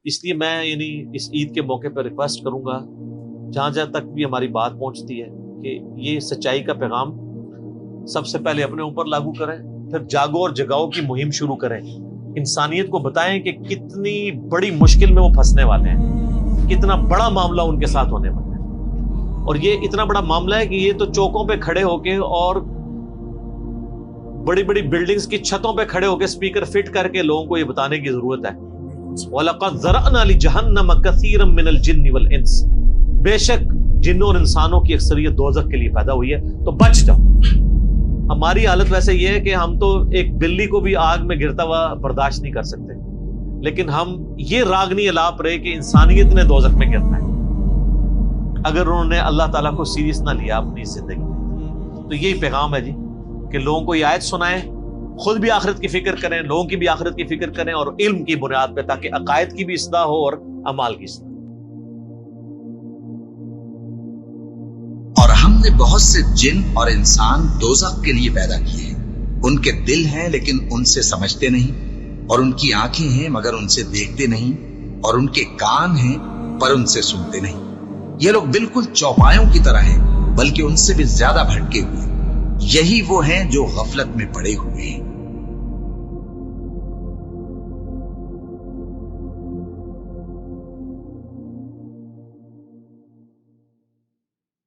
इसलिए मैं यानी इस ईद के मौके पर रिक्वेस्ट करूंगा जहां जहां तक भी हमारी बात पहुंचती है कि ये सच्चाई का पैगाम सबसे पहले अपने ऊपर लागू करें, फिर जागो और जगाओ की मुहिम शुरू करें। इंसानियत को बताएं कि कितनी बड़ी मुश्किल में वो फंसने वाले हैं, कितना बड़ा मामला उनके साथ होने वाला है। और ये इतना बड़ा मामला है कि ये तो चौकों पे खड़े होके और बड़ी बड़ी बिल्डिंग्स की छतों पे खड़े होकर स्पीकर फिट करके लोगों को ये बताने की जरूरत है। वलक़द ज़रअना लिजहन्नम कसीरम मिनल जिन्नि वल इंस, बेशक जिन्नों और इंसानों की अक्सरियत दोज़ख के लिए पैदा हुई है, तो बच जाओ। हमारी हालत वैसे ये है कि हम तो एक बिल्ली को भी आग में गिरता हुआ बर्दाश्त नहीं कर सकते, लेकिन हम ये रागनी अलाप रहे कि इंसानियत ने दोज़ख में गिरना है अगर उन्होंने अल्लाह ताला को सीरियस ना लिया अपनी जिंदगी में। तो यही पैगाम है जी कि लोगों को ये आयत सुनाएं, खुद भी आखिरत की फिक्र करें, लोगों की भी आखिरत की फिक्र करें और इल्म की बुनियाद पे, ताकि अकायद की भी इस्लाह हो और अमाल की इस्लाह। और हमने बहुत से जिन और इंसान दोज़ख के लिए पैदा किए हैं। उनके दिल हैं लेकिन उनसे समझते नहीं, और उनकी आंखें हैं मगर उनसे देखते नहीं, और उनके कान हैं पर उनसे सुनते नहीं। ये लोग बिल्कुल चौपायों की तरह हैं, बल्कि उनसे भी ज्यादा भटके हुए। यही वो हैं जो गफलत में पड़े हुए हैं।